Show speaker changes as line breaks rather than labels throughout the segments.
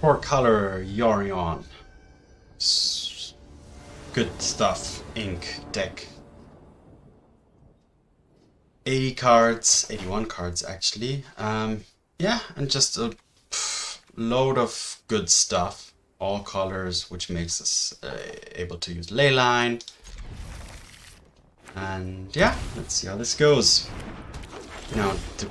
4-color Yorion. Good stuff, ink deck. 80 cards, 81 cards actually. Yeah, and just a load of good stuff. All colors, which makes us able to use Leyline. And yeah, let's see how this goes. Now, the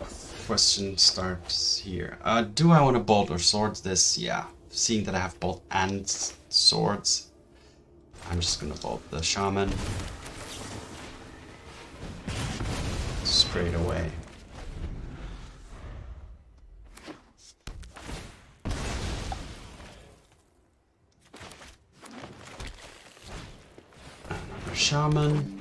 question starts here. Do I want to bolt or swords this? Yeah, seeing that I have bolt and swords, I'm just gonna bolt the shaman straight away. Another shaman.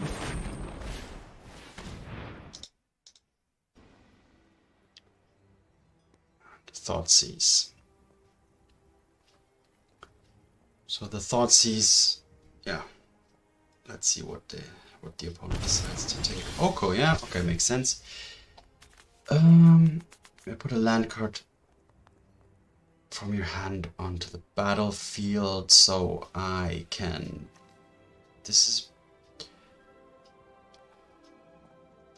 Thoughtseize. So the Thoughtseize, yeah. Let's see what the opponent decides to take. Oko, yeah, okay, makes sense. I put a land card from your hand onto the battlefield, so I can. This is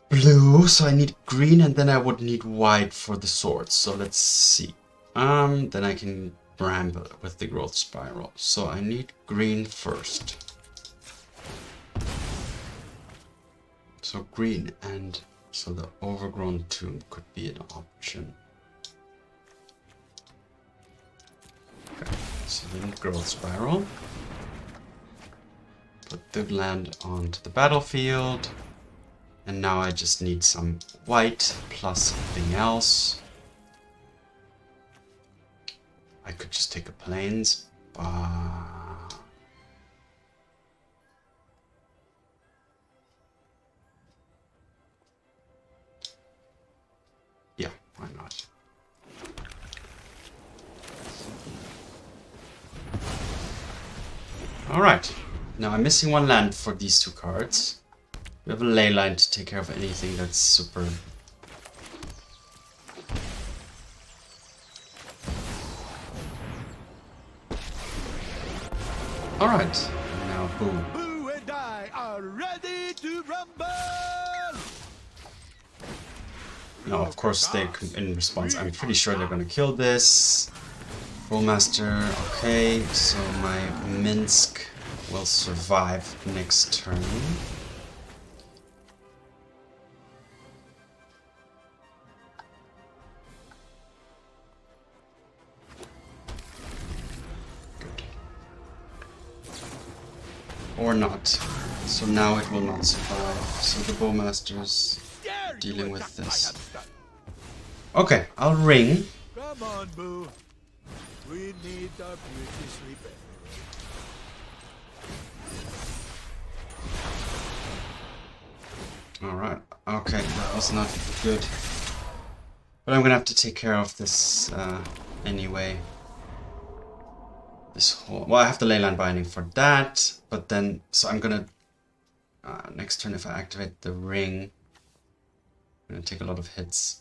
blue, so I need green, and then I would need white for the swords. So let's see. Then I can bramble with the growth spiral. So I need green first. So green, and so the Overgrown Tomb could be an option. Okay, so then growth spiral. Put the land onto the battlefield. And now I just need some white plus something else. I could just take a plains. Yeah, why not? Alright, now I'm missing one land for these two cards. We have a Leyline to take care of anything that's super. Alright, now boom.
Boo and I are ready to rumble!
Now, of course, they in response, I'm pretty sure they're gonna kill this. Bullmaster, okay, so my Minsc will survive next turn. Or not. So now it will not survive. So the Bowmaster's dealing with this. Okay, I'll ring.
Come on, Boo. We need the British repair.
Alright, okay, that was not good. But I'm gonna have to take care of this anyway. This whole, well, I have the Leyline Binding for that, but then, so I'm gonna, next turn if I activate the ring, I'm gonna take a lot of hits.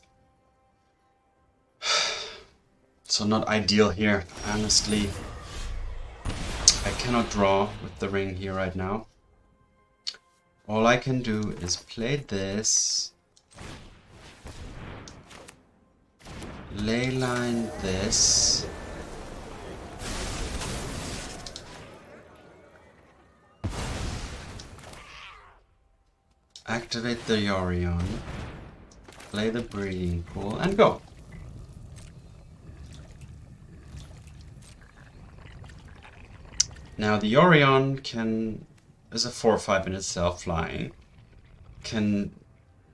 So not ideal here, honestly. I cannot draw with the ring here right now. All I can do is play this, Leyline this, activate the Yorion, play the breeding pool, and go. Now the Yorion can, is a 4/5 in itself, flying, can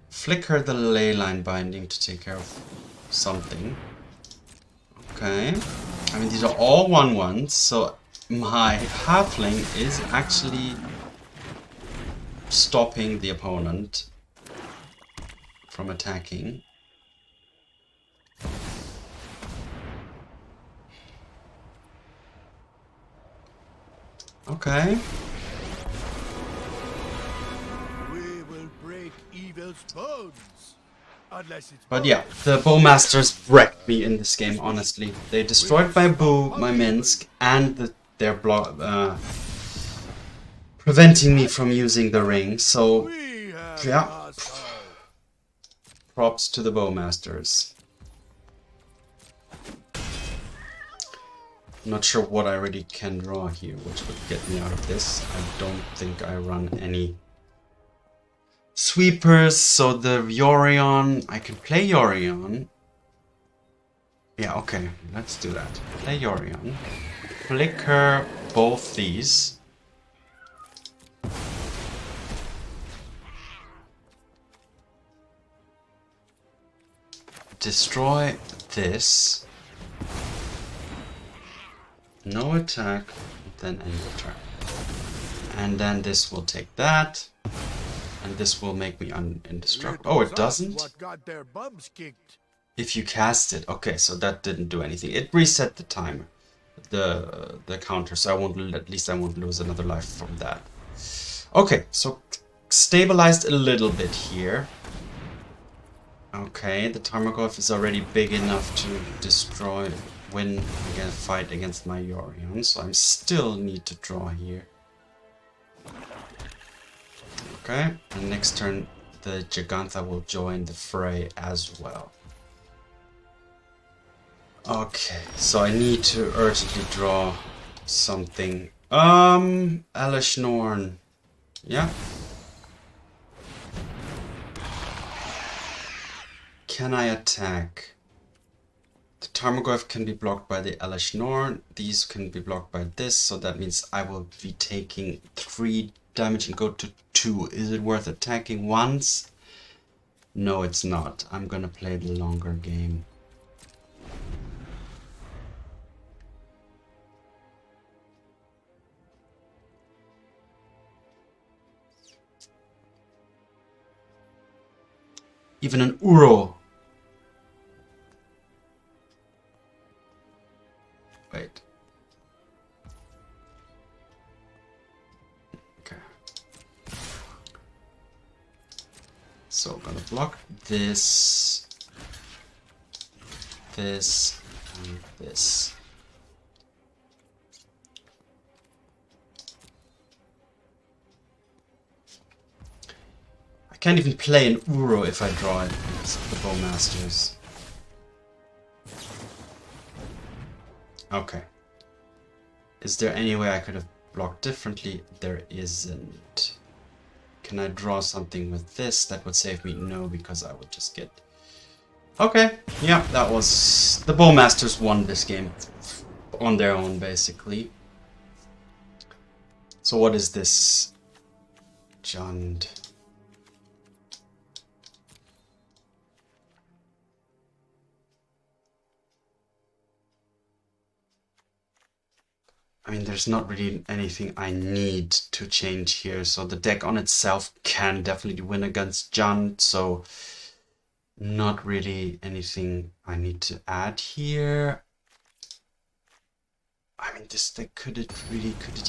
flicker the Leyline Binding to take care of something. Okay, I mean these are all 1/1s, so my Halfling is actually stopping the opponent from attacking. Okay.
We will break evil's bones. Unless it's
But yeah, the Bowmasters wrecked me in this game, honestly. They destroyed my bow, my Minsc, and their block, preventing me from using the ring. So,
we have
yeah,
lost hope.
props to the Bowmasters. Not sure what I really can draw here, which would get me out of this. I don't think I run any sweepers, so the Yorion, I can play Yorion. Yeah, okay, let's do that. Play Yorion. Flicker both these. Destroy this. No attack, then end the turn. And then this will take that. And this will make me indestructible. Oh, it doesn't?
What got their bums kicked?
If you cast it. Okay, so that didn't do anything. It reset the timer. The counter, so at least I won't lose another life from that. Okay, so stabilized a little bit here. Okay, the Tarmogoyf is already big enough to win again, fight against my Yorion, so I still need to draw here. Okay, and next turn the Gigantha will join the fray as well. Okay, so I need to urgently draw something. Elesh Norn. Yeah. Can I attack? The Tarmogoyf can be blocked by the Elesh Norn. These can be blocked by this, so that means I will be taking 3 damage and go to 2. Is it worth attacking once? No, it's not. I'm gonna play the longer game. Even an Uro. Wait. Okay. So I'm gonna block this, this, and this. I can't even play an Uro if I draw it against the Bowmasters. Okay. Is there any way I could have blocked differently? There isn't. Can I draw something with this that would save me? No, because I would just get... Okay, yeah, that was... The Bowmasters won this game on their own, basically. So what is this? Jund. I mean, there's not really anything I need to change here. So the deck on itself can definitely win against Jund. So not really anything I need to add here. I mean, this deck could it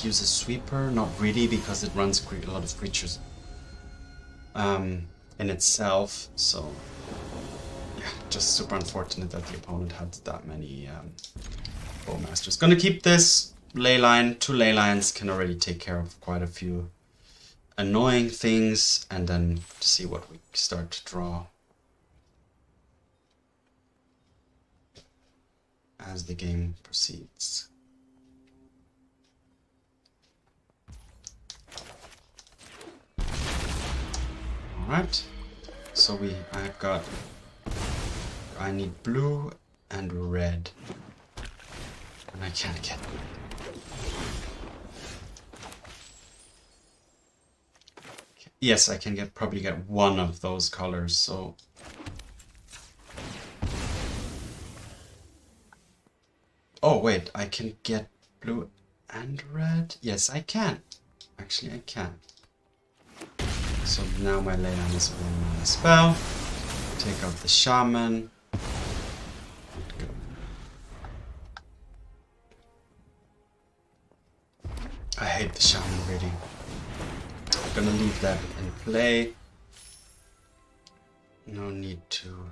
use a sweeper? Not really, because it runs a lot of creatures in itself. So yeah, just super unfortunate that the opponent had that many Bowmasters. Gonna keep this. Leyline, 2 Leylines can already take care of quite a few annoying things, and then see what we start to draw as the game proceeds. Alright, so I need blue and red, and I can't get red. Yes, I can probably get one of those colors, so... Oh, wait, I can get blue and red? Yes, I can. Actually, I can. So now my Leyline is one spell. Take out the Shaman. I hate the Shaman, really. I'm gonna leave that in play. No need to.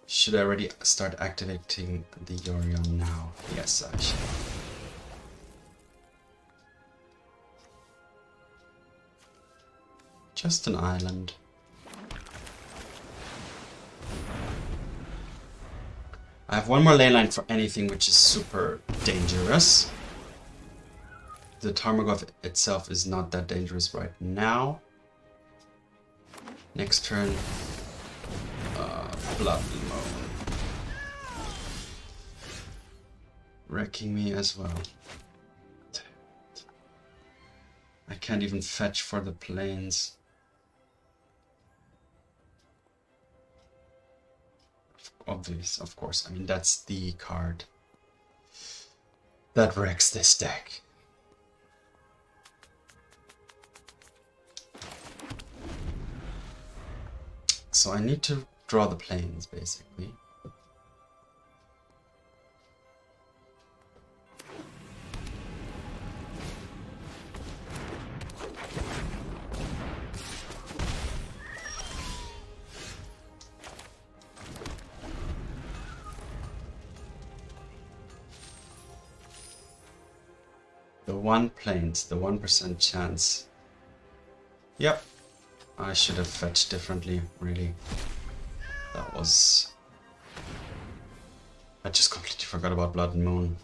Should I already start activating the Yorion now? Yes, I should. Just an island. I have one more leyline for anything which is super dangerous. The Tarmogoyf itself is not that dangerous right now. Next turn, Blood Moan. Wrecking me as well. I can't even fetch for the plains. Obvious, of course. I mean, that's the card that wrecks this deck. So I need to draw the plains, basically. The one plains, the 1% chance. Yep. I should have fetched differently, really. That was... I just completely forgot about Blood and Moon,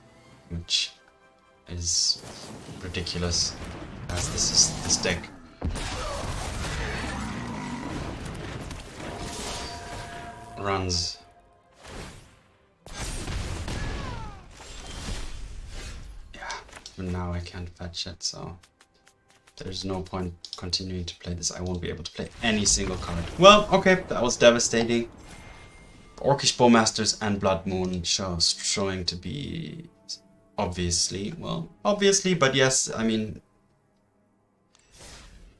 which is ridiculous, as this deck runs. Yeah, even now I can't fetch it, so... There's no point continuing to play this. I won't be able to play any single card. Well, okay, that was devastating. Orcish Bowmasters and Blood Moon showing to be obviously, but yes, I mean,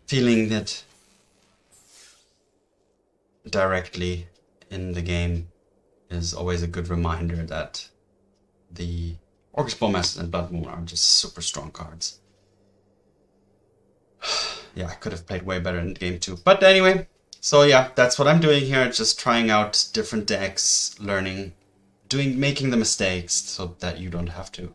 feeling that directly in the game is always a good reminder that the Orcish Bowmasters and Blood Moon are just super strong cards. Yeah, I could have played way better in game 2. But anyway, so yeah, that's what I'm doing here. Just trying out different decks, learning, making the mistakes so that you don't have to.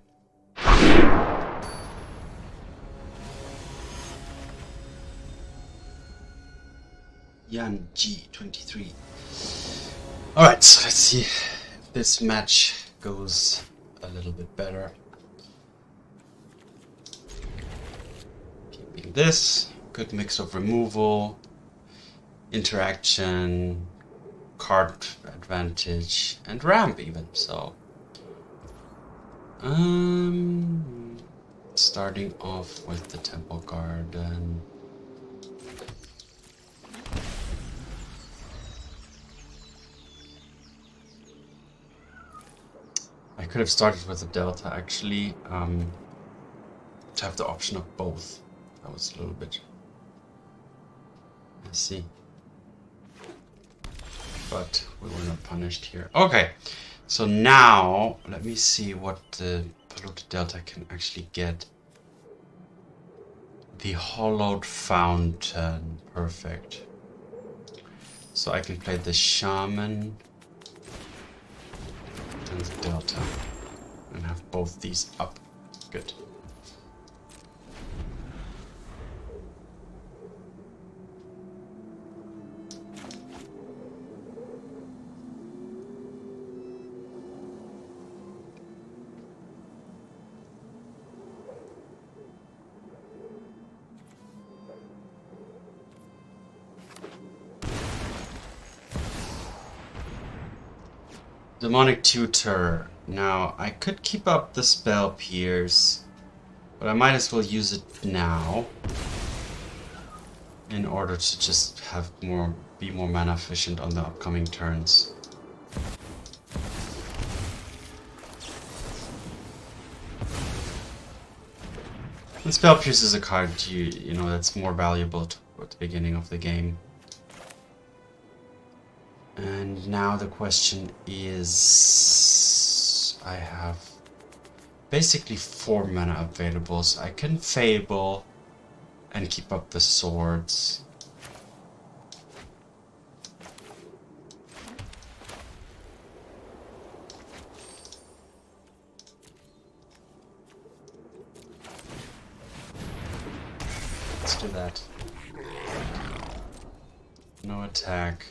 Yan G23. Alright, so let's see if this match goes a little bit better. Keeping this. Good mix of removal, interaction, card advantage, and ramp even, so. Starting off with the Temple Garden. I could have started with the Delta actually, to have the option of both. That was a little bit... Let's see. But we were not punished here. Okay, so now let me see what the Polluted Delta can actually get. The Hallowed Fountain, perfect. So I can play the Shaman and the Delta and have both these up. Good. Demonic Tutor. Now, I could keep up the spell Pierce, but I might as well use it now in order to just have be more mana efficient on the upcoming turns. The spell Pierce is a card you know that's more valuable at the beginning of the game. And now the question is, I have basically 4 mana available, so I can Fable And keep up the swords. Let's do that. No attack.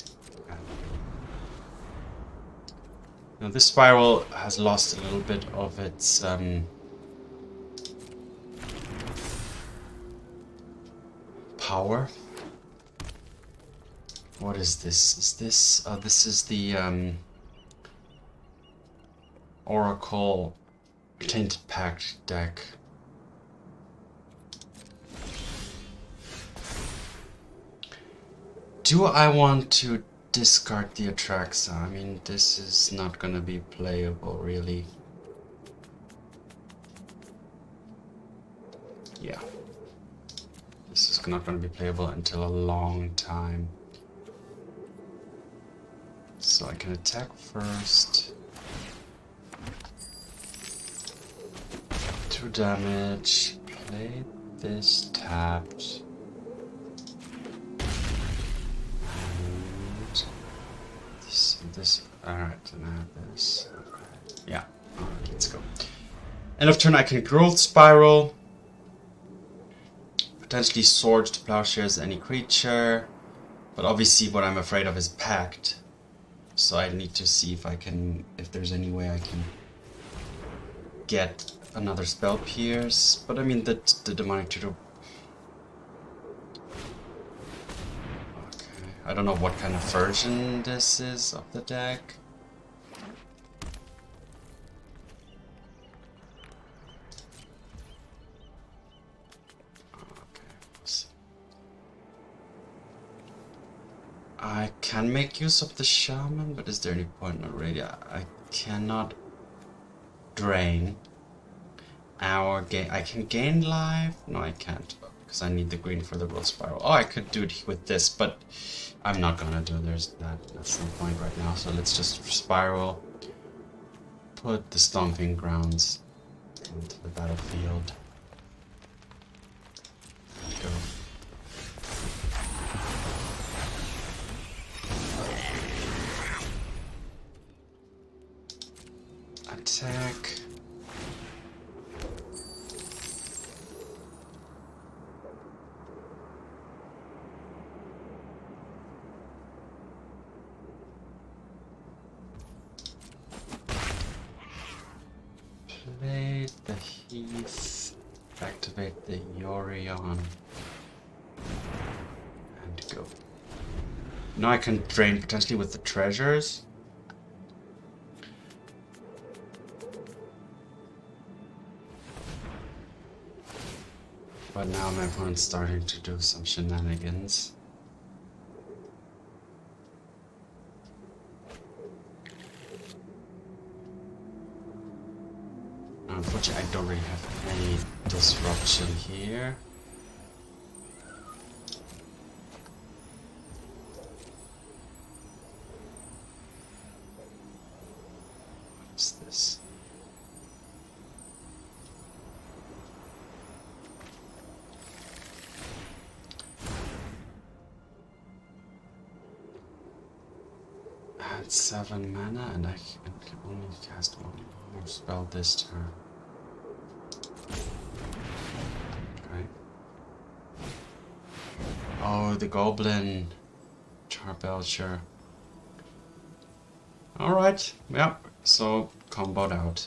Now this spiral has lost a little bit of its power. What is this? Is this? This is the Oracle Tainted Pact deck. Do I want to discard the Atraxa? I mean, this is not gonna be playable, really. Yeah. This is not gonna be playable until a long time. So I can attack first. 2 damage. Play this tapped. This, alright, and I have this. Okay. Yeah, alright, let's go. End of turn, I can growth spiral. Potentially sword to plowshares any creature. But obviously, what I'm afraid of is pact. So I need to see if I can, if there's any way I can get another spell pierce. But I mean, the demonic tutor. I don't know what kind of version this is of the deck. Okay, let's see. I can make use of the shaman, but is there any point? Not really. I cannot drain our gain. I can gain life. No, I can't, because I need the green for the growth spiral. Oh, I could do it with this, but I'm not gonna do it. That's no point right now. So let's just spiral. Put the Stomping Grounds into the battlefield. Go. Attack. Play the Heath, activate the Yorion, and go. Now I can drain potentially with the treasures. But now my opponent's starting to do some shenanigans. Unfortunately, I don't really have any disruption here. What's this? Add 7 mana, and I can only cast 1 more spell this turn. Okay. Oh, the Goblin Charbelcher. Alright, yeah, so comboed out.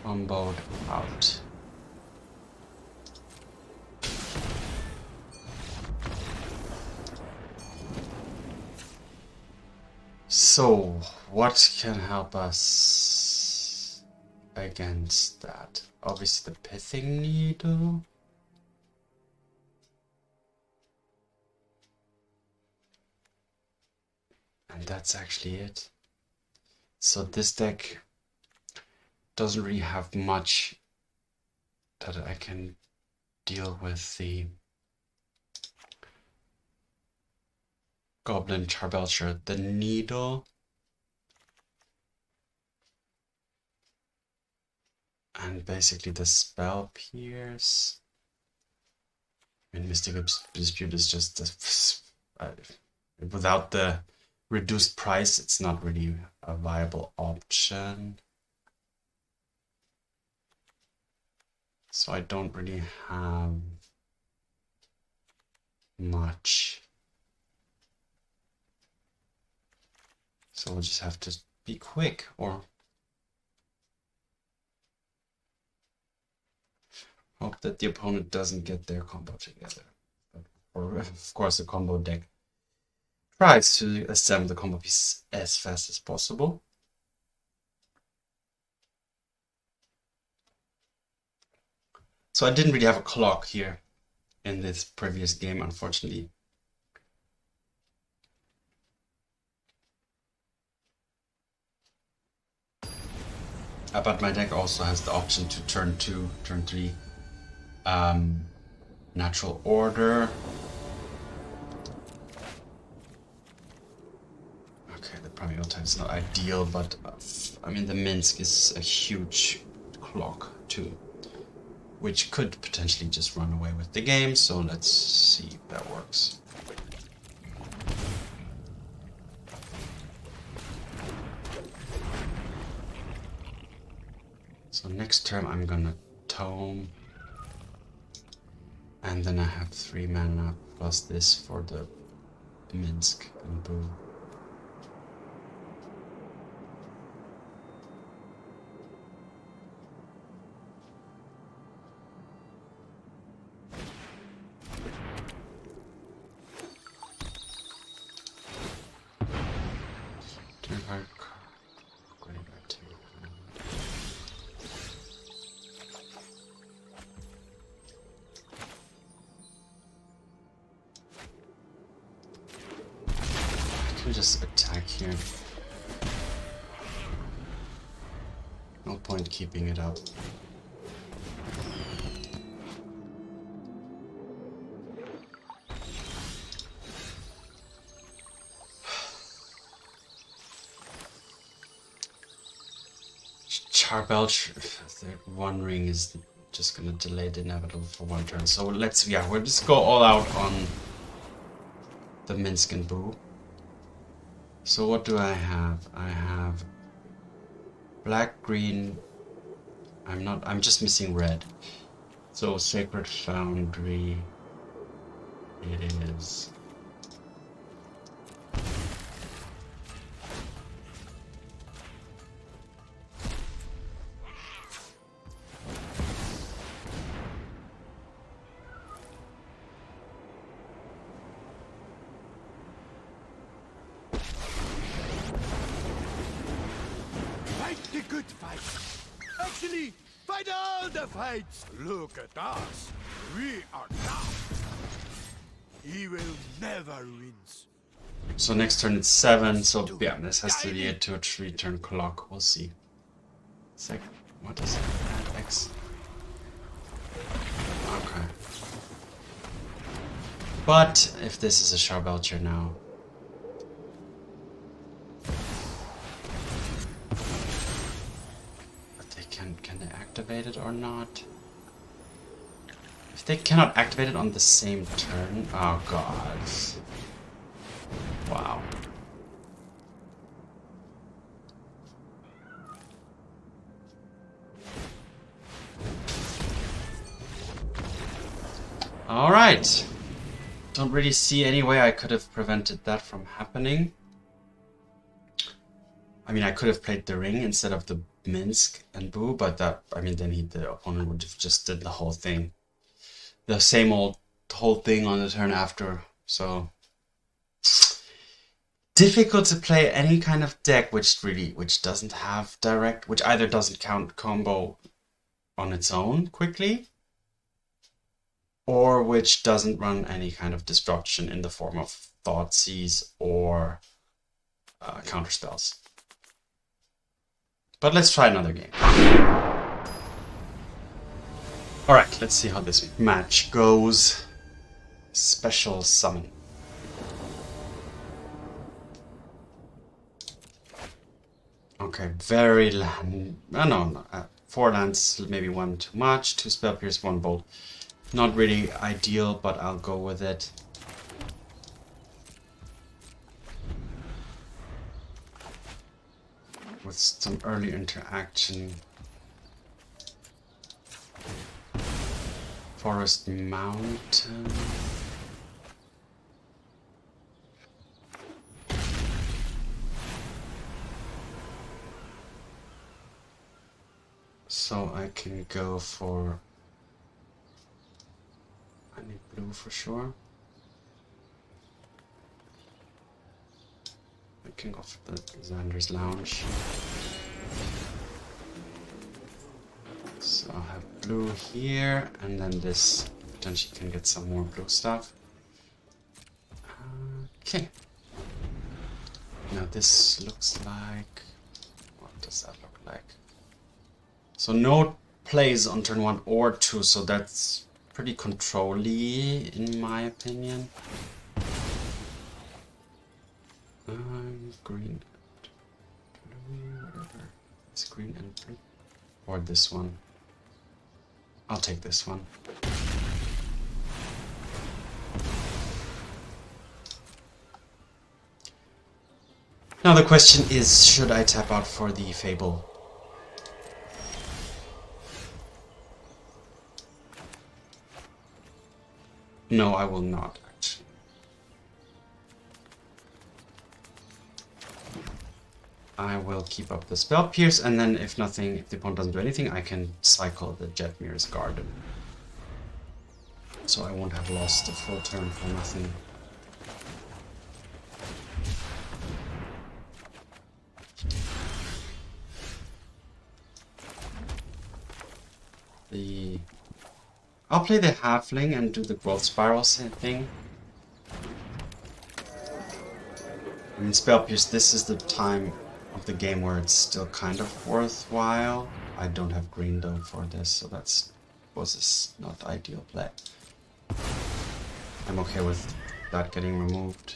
Comboed out. So, what can help us against that? Obviously the Pithing Needle. And that's actually it. So this deck doesn't really have much that I can deal with the Goblin Charbelcher. The Needle And basically the spell pierce. And Mystical Dispute is just without the reduced price, it's not really a viable option. So I don't really have much. So we'll just have to be quick or hope that the opponent doesn't get their combo together. Or of course the combo deck tries to assemble the combo piece as fast as possible. So I didn't really have a clock here in this previous game, unfortunately. But my deck also has the option to turn 2, turn 3 natural order. Okay, the Primeval Titan is not ideal, but I mean the Minsc is a huge clock too, which could potentially just run away with the game, so let's see if that works. So next turn I'm gonna Tome, and then I have 3 mana plus this for the Minsc and Boo. Just attack here. No point keeping it up. Charbelch, the one ring is just gonna delay the inevitable for one turn. So let's, yeah, we'll just go all out on the Minsc and Boo. So what do I have? I have black, green. I'm just missing red. So Sacred Foundry it is.
Fights. Look at us. We are tough. He will never wins.
So next turn it's 7. So yeah, this has to be a 2 or 3 turn clock. We'll see. What is it? X. Okay. But if this is a Charbelcher now. Can they activate it or not? If they cannot activate it on the same turn, oh god. Wow. Alright. Don't really see any way I could have prevented that from happening. I mean, I could have played the ring instead of the Minsc and Boo, but that, I mean, then the opponent would have just did the whole thing. The same old whole thing on the turn after, so difficult to play any kind of deck which doesn't have direct, which either doesn't count combo on its own quickly, or which doesn't run any kind of destruction in the form of Thoughtseize or counter spells. But let's try another game. Alright, let's see how this match goes. Special summon. Okay, very 4 lands, maybe 1 too much. 2 Spell Pierce, 1 Bolt. Not really ideal, but I'll go with it. With some early interaction. Forest Mountain. So I can go for... I need blue for sure. I can go for the Xander's Lounge. So I'll have blue here, and then this potentially can get some more blue stuff. Okay. Now this looks like... What does that look like? So no plays on turn 1 or 2, so that's pretty control-y in my opinion. Green and blue, whatever. It's green and blue. Or this one. I'll take this one. Now the question is, should I tap out for the Fable? No, I will not, actually. I will keep up the Spell Pierce, and then if nothing, if the opponent doesn't do anything, I can cycle the Jetmir's Garden. So I won't have lost a full turn for nothing. I'll play the Halfling and do the Growth Spiral thing. I mean, Spell Pierce, this is the time of the game where it's still kind of worthwhile. I don't have green though for this, so was not ideal play. I'm okay with that getting removed.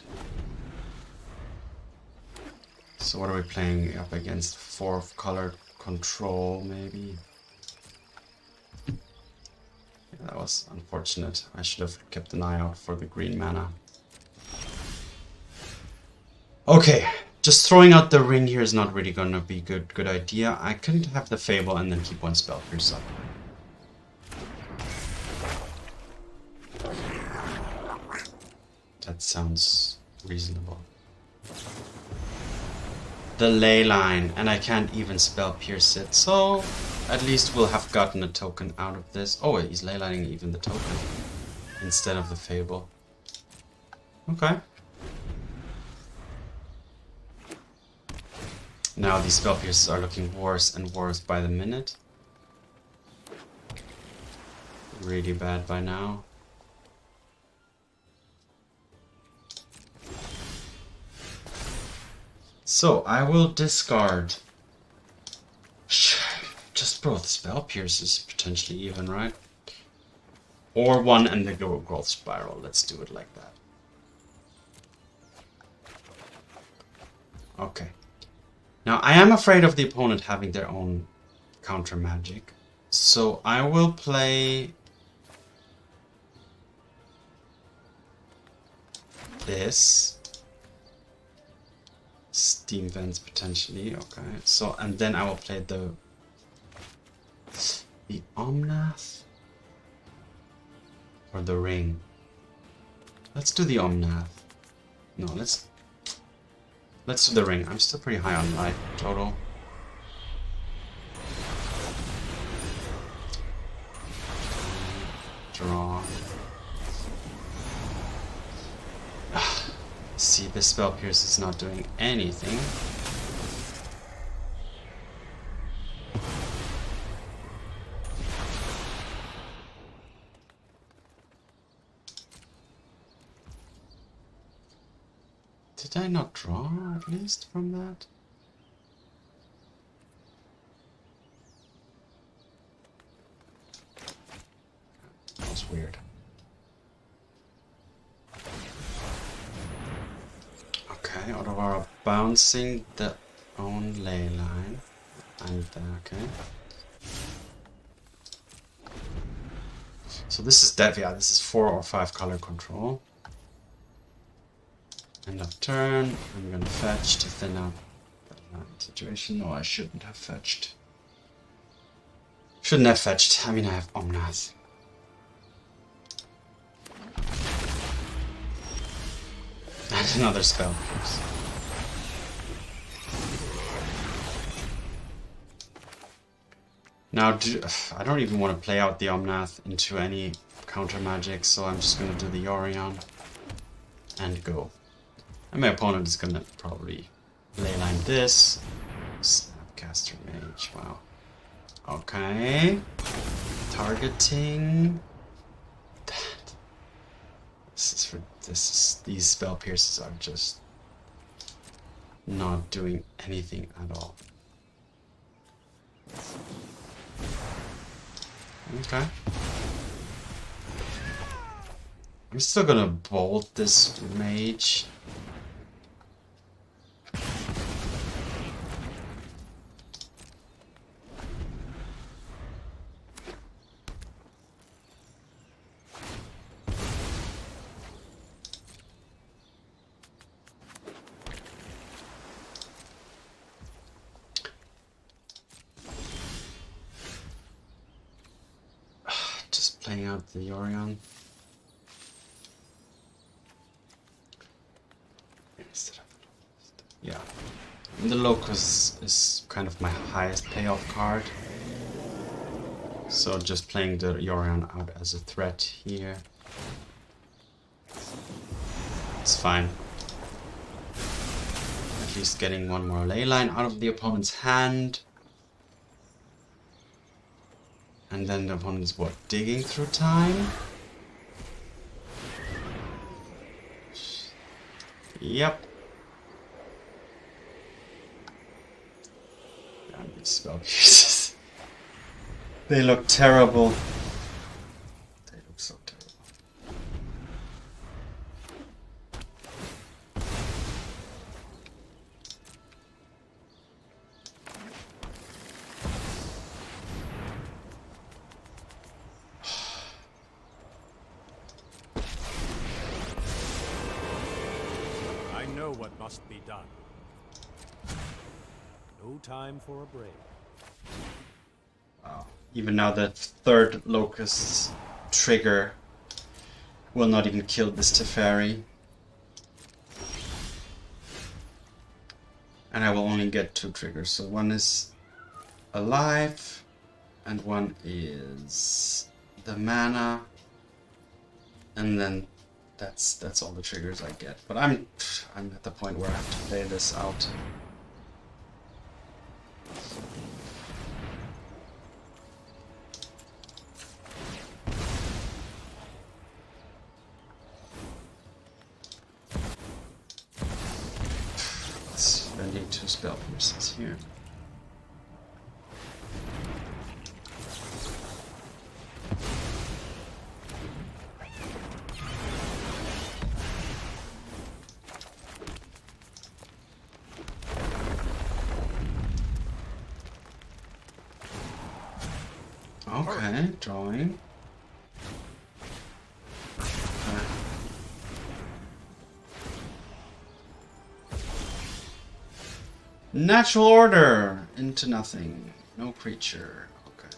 So what are we playing up against? 4 of color control, maybe? Yeah, that was unfortunate. I should have kept an eye out for the green mana. Okay, just throwing out the ring here is not really gonna be good idea. I can have the Fable and then keep 1 Spell Pierce up. That sounds reasonable. The Leyline, and I can't even Spell Pierce it, so at least we'll have gotten a token out of this. Oh wait, he's Leylining even the token instead of the Fable. Okay. Now these Spell Pierces are looking worse and worse by the minute. Really bad by now. So I will discard. Just both Spell Pierces potentially even, right? Or 1 and the Growth Spiral. Let's do it like that. Okay. Now I am afraid of the opponent having their own counter magic. So I will play this. Steam Vents potentially, okay. So, and then I will play the Omnath or the Ring. Let's do the Omnath. No, let's do the Ring. I'm still pretty high on life total. Draw. See, this Spell Pierce is not doing anything. Did I not draw at least from that? That was weird. Okay, Otawara bouncing the own Leyline. And okay. So this is that, yeah, this is 4 or 5 color control. End of turn, I'm gonna fetch to thin out that situation. No, I shouldn't have fetched. Shouldn't have fetched. I mean, I have Omnath. And another spell, of course. Now, I don't even want to play out the Omnath into any counter magic, so I'm just going to do the Yorion and go. And my opponent is going to probably leyline this. Snapcaster Mage, wow. Okay. Targeting that. These spell pierces are just not doing anything at all. Okay. I'm still gonna bolt this mage. Playing out the Yorion. Yeah. And the Locus is kind of my highest payoff card. So just playing the Yorion out as a threat here. It's fine. At least getting one more leyline out of the opponent's hand. And then the opponent is what? Digging through time? Yep. Damn these spell pieces. They look terrible. They look so terrible.
What must be done. No time for a break.
Wow. Even now that third Locust trigger will not even kill this Teferi. And I will only get 2 triggers. So one is alive and one is the mana. And then that's all the triggers I get. But I'm at the point where I have to play this out. Spending 2 spell pierces here. Okay, drawing. Okay. Natural order into nothing. No creature. Okay.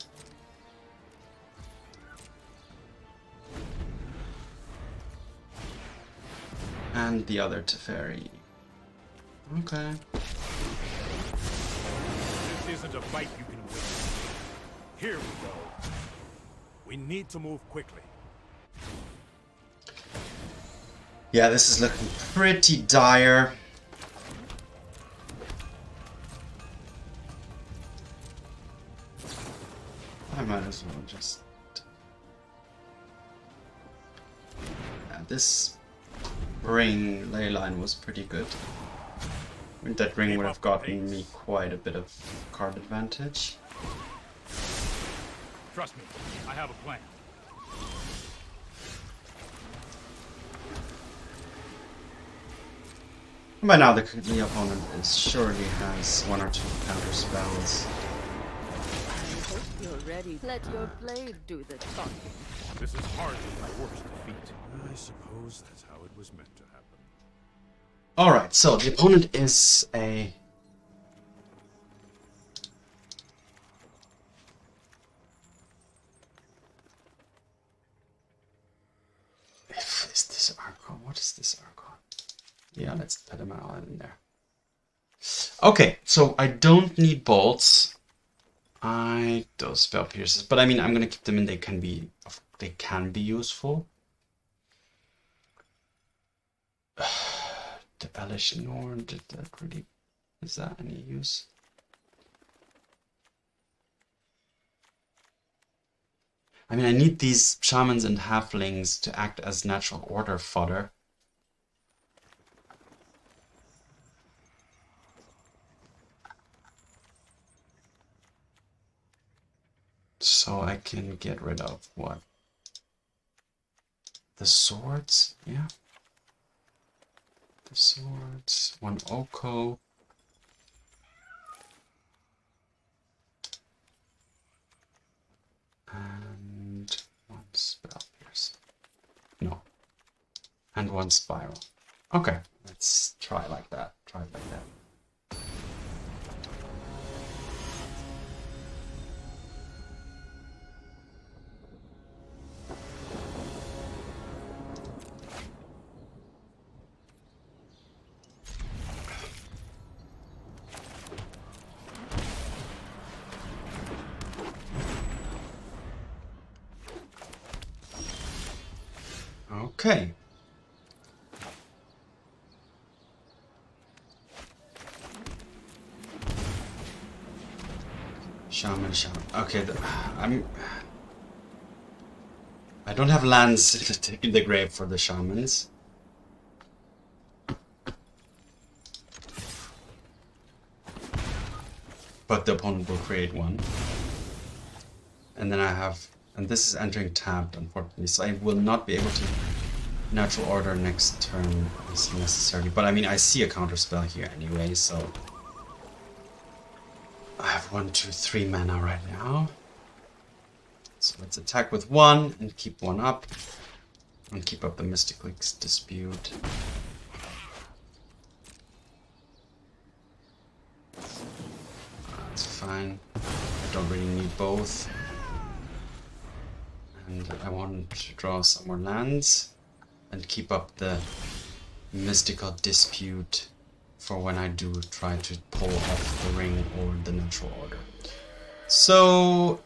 And the other Teferi. Okay.
This isn't a fight you can win. Here we go. We need to move quickly.
Yeah, this is looking pretty dire. I might as well just... Yeah, this ring leyline was pretty good. I mean, that ring would have gotten me quite a bit of card advantage.
Trust me, I have a plan.
By now the opponent surely has 1 or 2 counter spells.
I hope you're ready. Let your blade do the talking.
This is hardly my worst defeat. I suppose that's how it was meant to happen.
Alright, so the opponent is a... Is this Archon? What is this Archon? Yeah, let's put him out in there. Okay, so I don't need bolts. Those spell pierces, but I mean I'm gonna keep them in. They can be useful. The Elesh Norn, did that really? Is that any use? I mean, I need these shamans and halflings to act as natural order fodder. So I can get rid of what? The swords? Yeah. The swords. One Oko. And one spell pierce. No. And one spiral. Okay, let's try like that. Try it like that. Okay. Shaman. Okay, I don't have lands in the grave for the shamans. But the opponent will create one. And then I have... And this is entering tapped, unfortunately, so I will not be able to natural order next turn necessarily. But I mean, I see a counter spell here anyway, so I have 1, 2, 3 mana right now. So let's attack with 1 and keep 1 up, and keep up the Mystical Dispute. That's fine. I don't really need both. And I want to draw some more lands and keep up the Mystical Dispute for when I do try to pull off the ring or the natural order. So,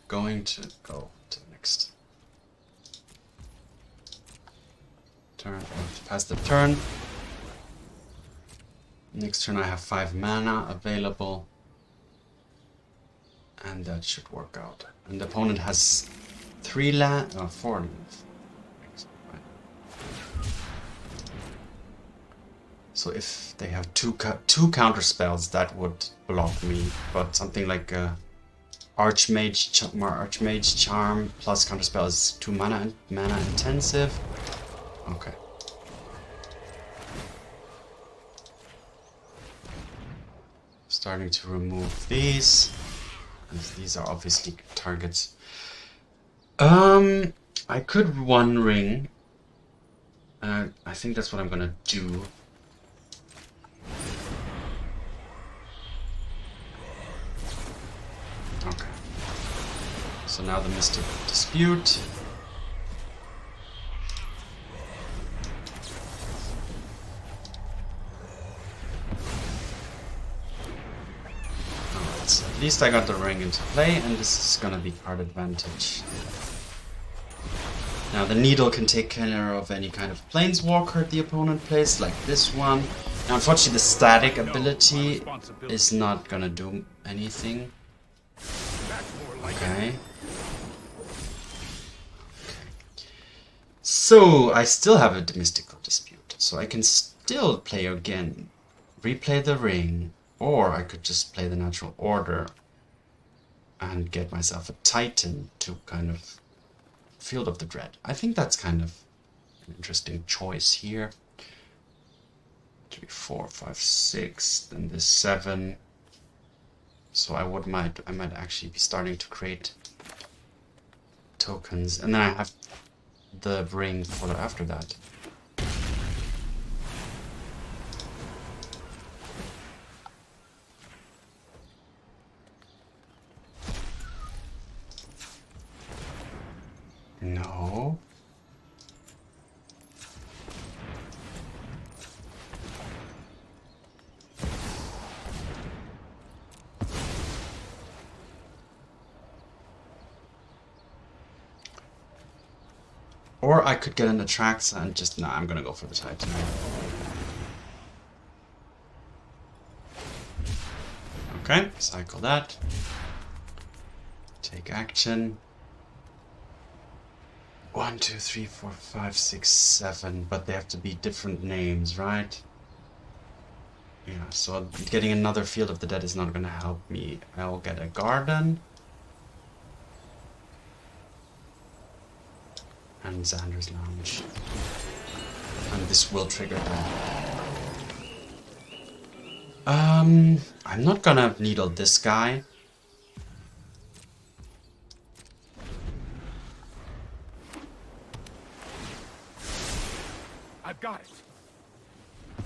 going to go to the next turn, pass the turn. Next turn I have 5 mana available. And that should work out. And the opponent has 4 lands. So if they have two counter spells, that would block me. But something like Archmage Charm plus counter spell is 2 mana intensive. Okay. Starting to remove these. These are obviously targets. I could One Ring. I think that's what I'm gonna do. Okay. So now the Mystical Dispute. So at least I got the ring into play, and this is gonna be card advantage. Now the needle can take care of any kind of planeswalker the opponent plays, like this one. Now unfortunately the static ability is not gonna do anything. Okay. So I still have a Mystical Dispute, so I can still play again, replay the ring. Or I could just play the natural order and get myself a Titan to kind of Field of the Dread. I think that's kind of an interesting choice here. 3, 4, 5, 6, then this 7. So I might actually be starting to create tokens, and then I have the ring for after that. No. Or I could get an Atraxa and just... Nah, I'm gonna go for the Titan. Okay, cycle that. Take action. 1, 2, 3, 4, 5, 6, 7. But they have to be different names, right? Yeah, so getting another Field of the Dead is not gonna help me. I'll get a Garden. And Xander's Lounge. And this will trigger them. I'm not gonna needle this guy.
I've got it.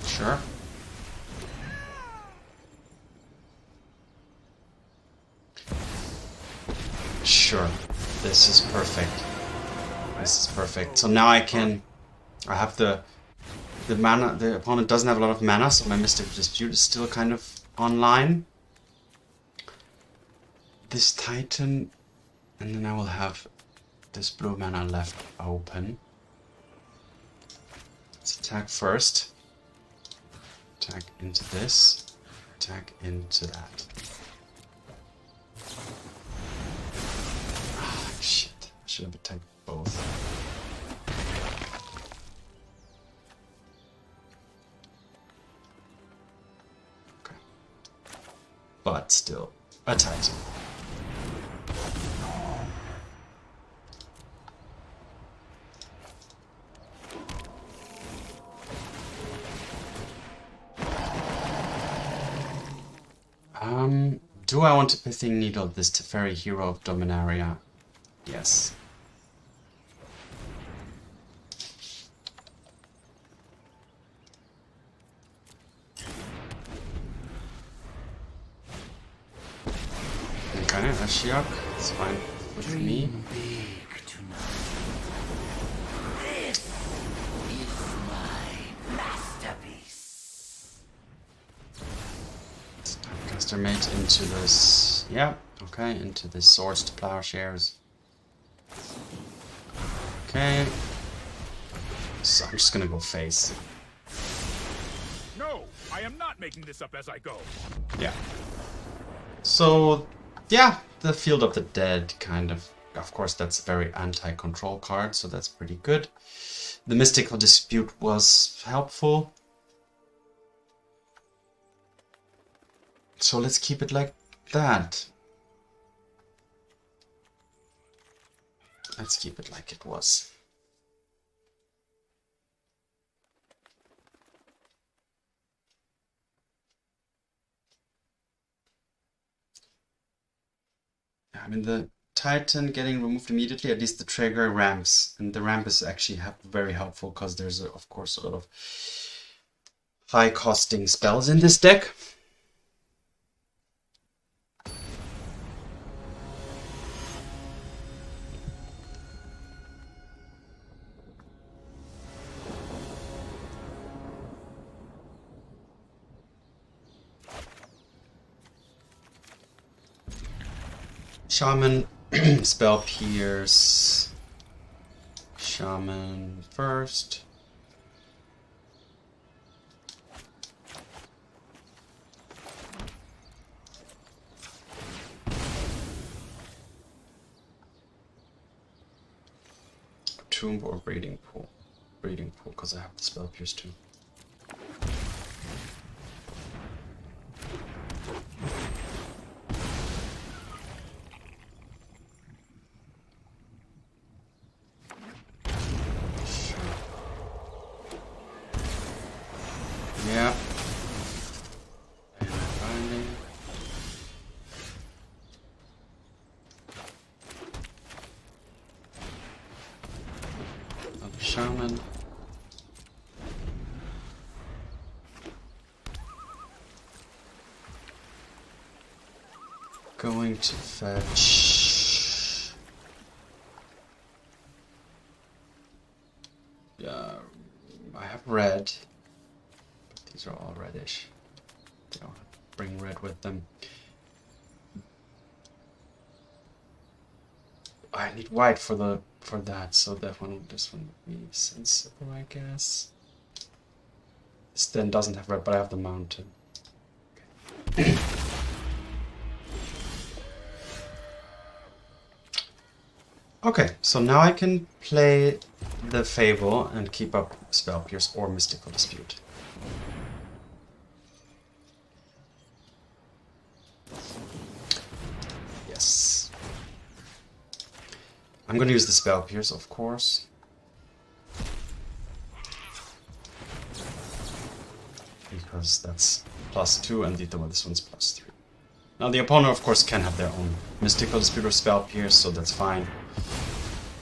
Sure. Sure. This is perfect. This is perfect. So now I have the mana. The opponent doesn't have a lot of mana, so my Mystic Dispute is still kind of online. This Titan, and then I will have this blue mana left open. Let's attack first. Attack into this. Attack into that. Ah, shit. I should have attacked both. Okay. But still, a Titan. Do I want to Pithing Needle this Teferi Hero of Dominaria? Yes. Okay, Ashiok, it's fine with me. Mate into this, yeah, okay, into this Swords to Plowshares. Okay, so I'm just gonna go face.
No, I am not making this up as I go.
Yeah. So, yeah, the Field of the Dead kind of course, that's a very anti-control card, so that's pretty good. The Mystical Dispute was helpful. So let's keep it like that. Let's keep it like it was. I mean, the Titan getting removed immediately, at least the trigger ramps. And the ramp is actually very helpful because there's, of course, a lot of high costing spells in this deck. Shaman, Spell Pierce, Shaman first. Tomb or Breeding Pool? Breeding Pool, because I have the Spell Pierce too. Yeah. And binding. Shaman. Going to fetch. Yeah, I have red, but these are all reddish. They don't bring red with them. I need white for that, so this one would be sensible, I guess. This then doesn't have red, but I have the mountain. Okay. Okay, so now I can play the Fable and keep up Spell Pierce or Mystical Dispute. Yes. I'm gonna use the Spell Pierce, of course. Because that's +2 and this one's +3. Now the opponent, of course, can have their own Mystical Dispute or Spell Pierce, so that's fine.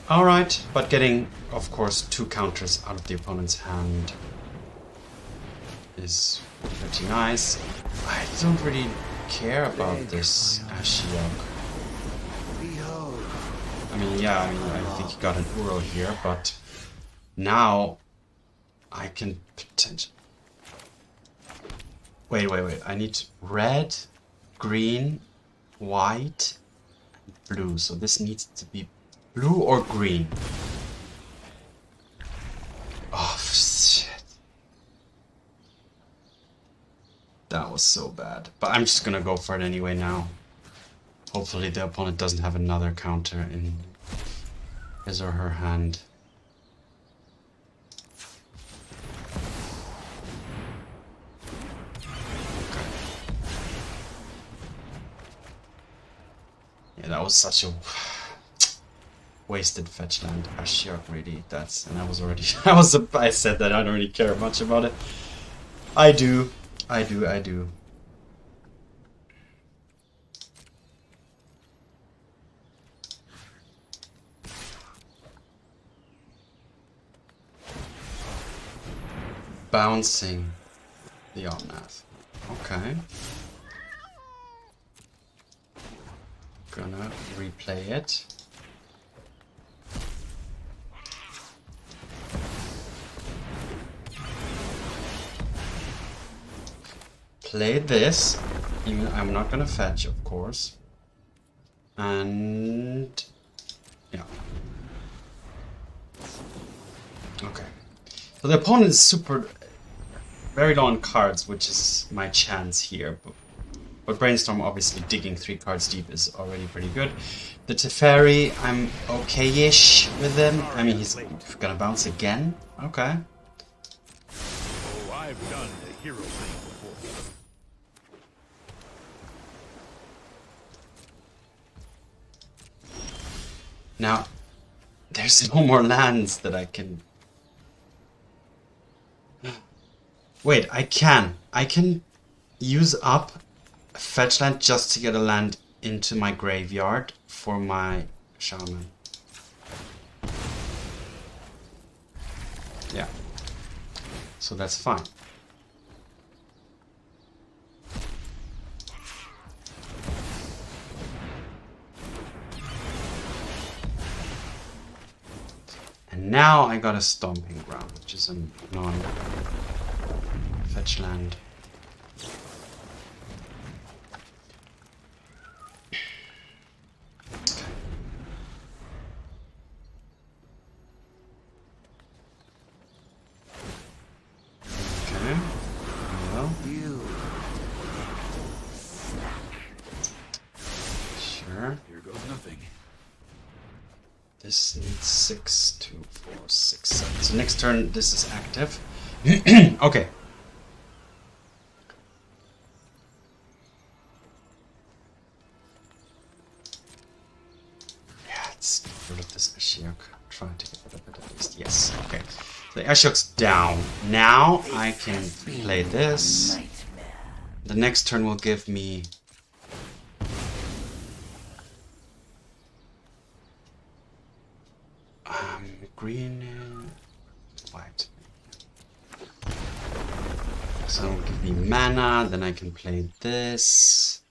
Alright, but getting, of course, 2 counters out of the opponent's hand is pretty nice. I don't really care about this Ashiok. I mean, yeah, I think he got an Uro here, but now I can potentially... Wait. I need red, green, white, and blue. So this needs to be blue or green. Oh, shit. That was so bad. But I'm just gonna go for it anyway now. Hopefully the opponent doesn't have another counter in his or her hand. Okay. Yeah, that was such a wasted fetch land. Ashiok, really. And I was already... I said that I don't really care much about it. I do. Bouncing the Omnath. Okay. Gonna replay it. Play this. Even I'm not gonna fetch, of course. And yeah. Okay. So the opponent is very low on cards, which is my chance here. But Brainstorm, obviously, digging 3 cards deep is already pretty good. The Teferi, I'm okay-ish with him. I mean, he's gonna bounce again. Okay.
Oh, I've done the hero thing before.
Now, there's no more lands that I can... Wait, I can use up a fetch land just to get a land into my graveyard for my Shaman. Yeah. So that's fine. And now I got a Stomping Ground, which is a non-fetch land. Okay. Well. Sure.
Here goes nothing.
This needs 6, 2, 4, 6, 7. So next turn, this is active. Okay. Yeah, let's get rid of this Ashiok. Try to get rid of it at least. Yes, okay. So the Ashiok's down. Now I can play this. The next turn will give me... green white. So give me mana, then I can play this.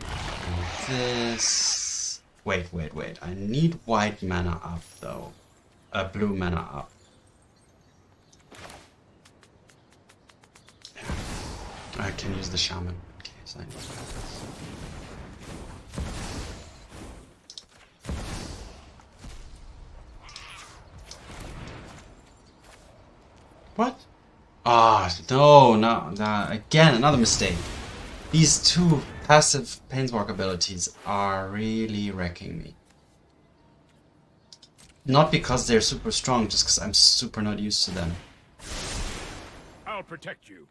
And this. Wait. I need white mana up though. Blue mana up. Yeah. I can use the shaman in case I need this. What? Ah, no, again, another mistake. These two passive Planeswalker abilities are really wrecking me. Not because they're super strong, just because I'm super not used to them.
I'll protect you.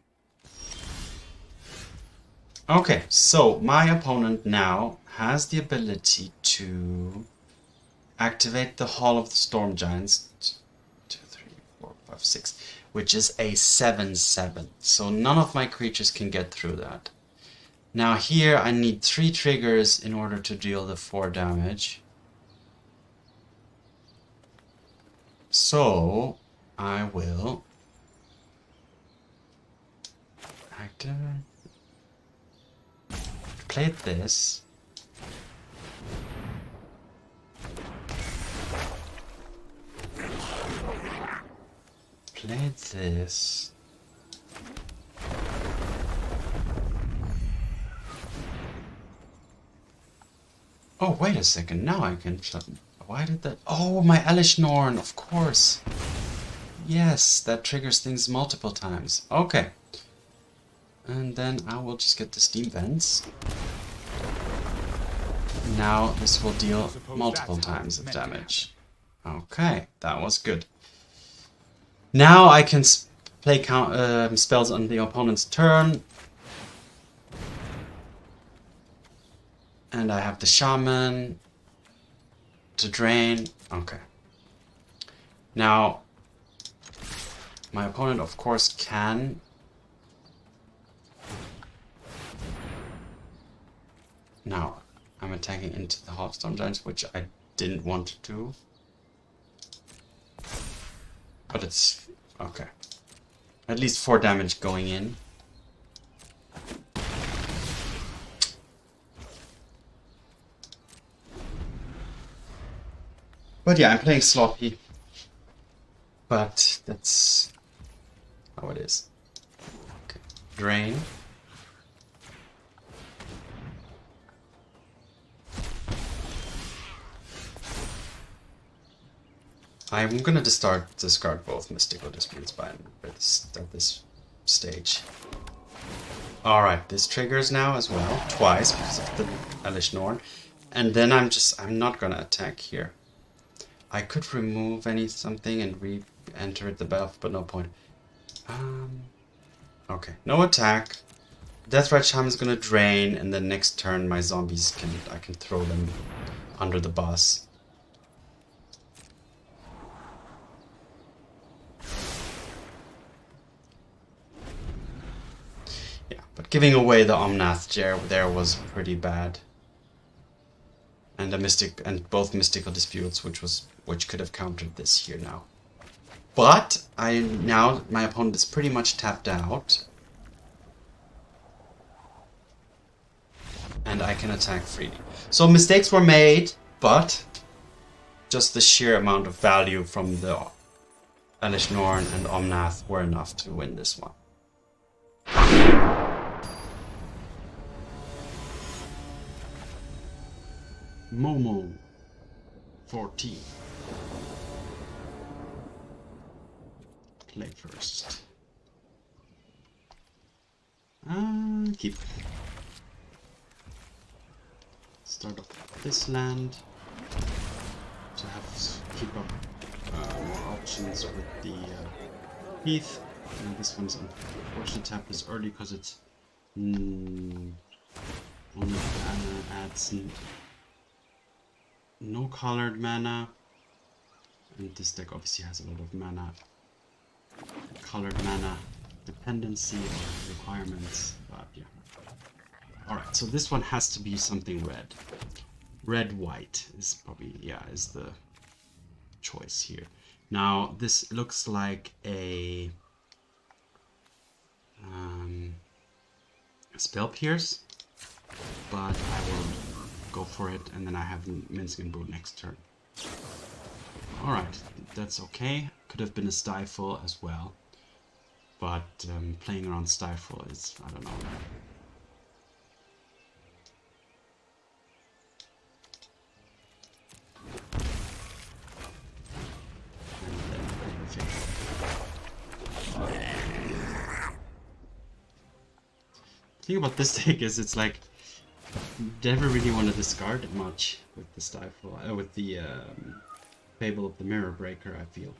Okay, so my opponent now has the ability to activate the Hall of the Storm Giants. 2, 3, 4, 5, 6. Which is a 7/7. So none of my creatures can get through that. Now here I need 3 triggers in order to deal the 4 damage. So I will play this. Play this. Oh, wait a second. Now I can shut. Why did that? Oh, my Elesh Norn, of course. Yes, that triggers things multiple times. Okay. And then I will just get the Steam Vents. Now this will deal multiple times of damage. Okay, that was good. Now I can play spells on the opponent's turn. And I have the Shaman to drain. Okay. Now, my opponent, of course, can... Now, I'm attacking into the Hall of Storm Giants, which I didn't want to do. But it's... okay. At least 4 damage going in. But yeah, I'm playing sloppy. But that's how it is. Okay. Drain. I'm gonna discard both Mystical Disputes at this stage. Alright, this triggers now as well, twice because of the Elesh Norn. And then I'm not gonna attack here. I could remove something and re-enter the battlefield, but no point. Okay, no attack. Deathrite Shaman is gonna drain, and then next turn my zombies I can throw them under the bus. Yeah, but giving away the Omnath there was pretty bad. And both Mystical Disputes, which could have countered this here now. But my opponent is pretty much tapped out. And I can attack freely. So mistakes were made, but just the sheer amount of value from the Elesh Norn and Omnath were enough to win this one. Momo 14. Play first. Keep. Start off with this land to keep up more options with the Heath. And this one's unfortunately tapped this early because it's only adds no colored mana, and this deck obviously has a lot of mana, colored mana dependency or requirements, but yeah. Alright, so this one has to be something red. Red-white is probably, is the choice here. Now this looks like a spell pierce, but I will go for it, and then I have Minsc and Brew next turn. Alright, that's okay. Could have been a Stifle as well, but playing around Stifle is, I don't know. The thing about this deck is it's like never really want to discard it much with the Stifle, with the Fable of the Mirror Breaker, I feel.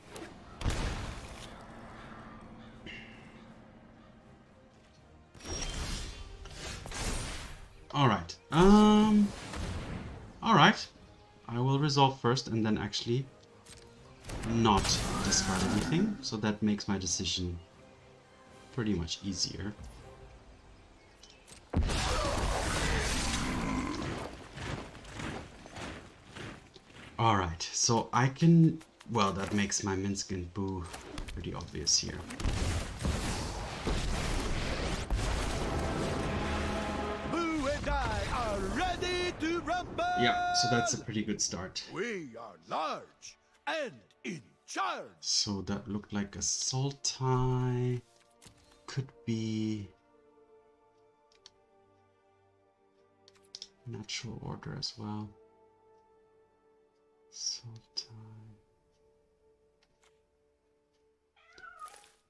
Alright. Alright. I will resolve first and then actually not discard anything, so that makes my decision pretty much easier. Alright, so I can... Well, that makes my Minsc and Boo pretty obvious here.
Boo and I are ready to rumble!
Yeah, so that's a pretty good start.
We are large and in charge!
So that looked like a Sultai. Could be... Natural Order as well. Sultai.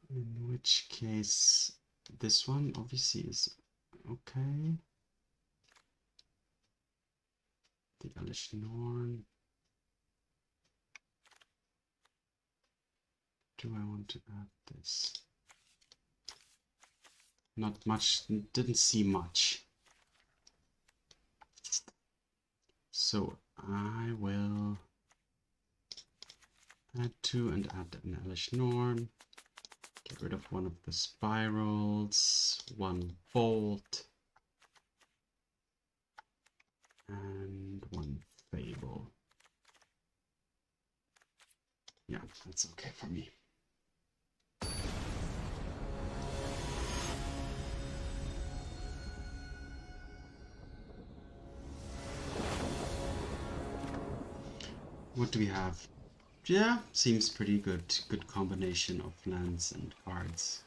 In which case, this one obviously is okay. The Elesh Norn. Do I want to add this? Not much, didn't see much. So I will add 2 and add an Elesh Norn. Get rid of one of the spirals, 1 bolt, and 1 Fable. Yeah, that's okay for me. What do we have? Yeah, seems pretty good. Good combination of lands and cards.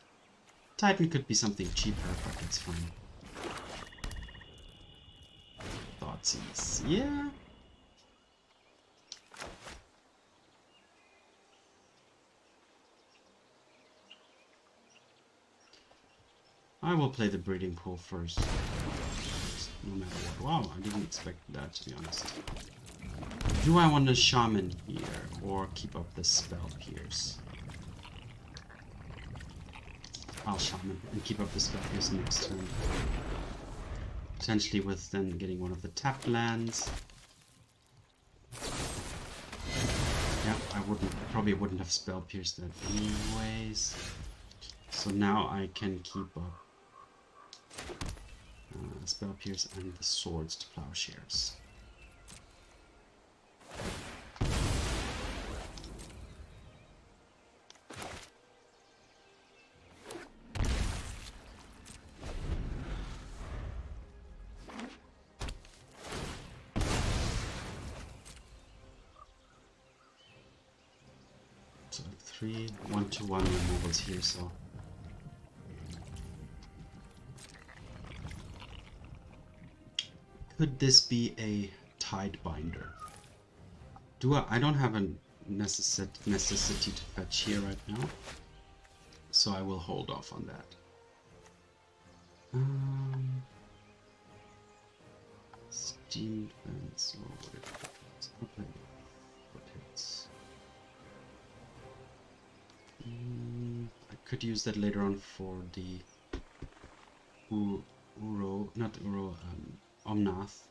Titan could be something cheaper, but that's fine. Thoughtseize. Yeah. I will play the breeding pool first. No matter what. Wow, I didn't expect that, to be honest. Do I want a Shaman here, or keep up the Spell Pierce? I'll Shaman and keep up the Spell Pierce next turn. Potentially with then getting one of the tapped lands. Yeah, I probably wouldn't have Spell Pierced that anyways. So now I can keep up Spell Pierce and the swords to Plowshares. So 3 1/1 removals here, so could this be a Tidebinder? I don't have a necessity to fetch here right now, so I will hold off on that. Steam Fence or Wooded Foothills. Okay. Foothills. I could use that later on for the Omnath.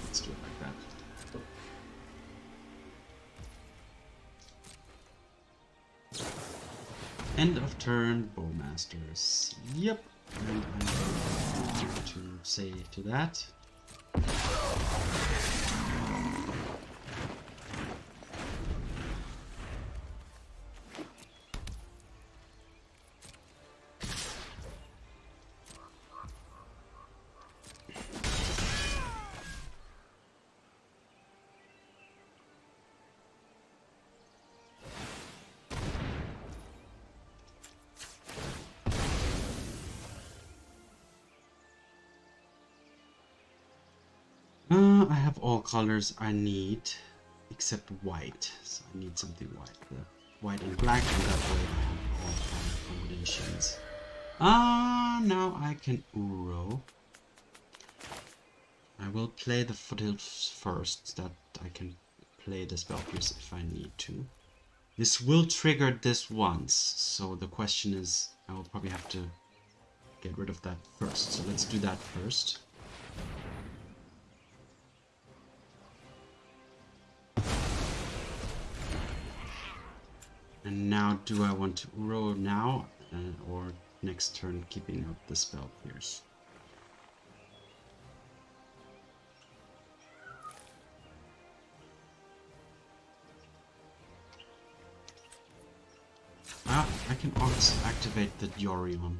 Let's do it like that. End of turn, Bowmasters. Yep, And I'm going to say to that. I have all colors I need except white, so I need something white. The white and black, and that way I have all color combinations. Now I can Uro. I will play the Foothills first, that I can play the Spell Pierce if I need to. This will trigger this once, so the question is, I will probably have to get rid of that first. So let's do that first. And now, do I want to Uro now, or next turn, keeping up the Spell Pierce? I can also activate the Yorion.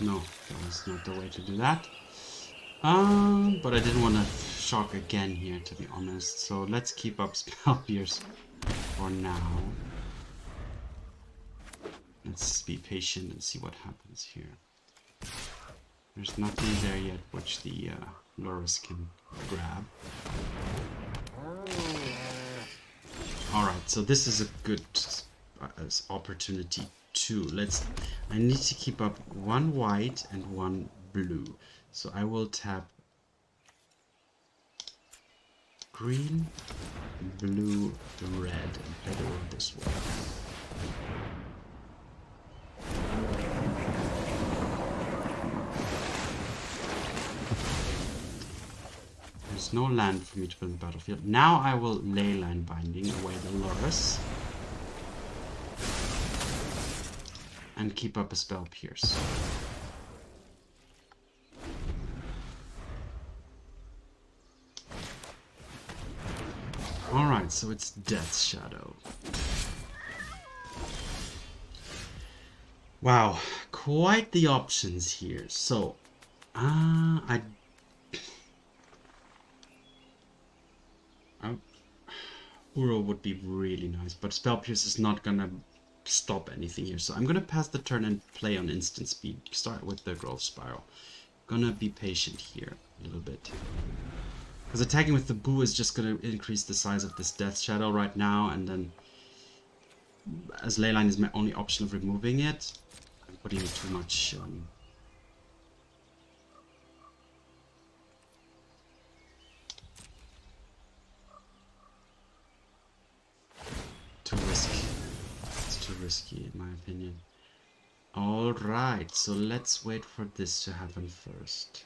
No, that was not the way to do that. But I didn't want to shock again here, to be honest. So let's keep up Spell Pierce for now. Let's be patient and see what happens here. There's nothing there yet which the Lurrus can grab. Alright, so this is a good opportunity too. I need to keep up one white and one blue. So I will tap green, blue, red, and play the world this way. There's no land for me to put in the battlefield. Now I will Leyline Binding away the Lurrus and keep up a Spell Pierce. Alright, so it's Death Shadow. Wow, quite the options here. So, Uro would be really nice, but Spell Pierce is not gonna stop anything here. So I'm gonna pass the turn and play on instant speed. Start with the Growth Spiral. Gonna be patient here a little bit. Because attacking with the Boo is just gonna increase the size of this Death Shadow right now, and then as Leyline is my only option of removing it, I'm putting too much too risky. It's too risky in my opinion. Alright, so let's wait for this to happen first.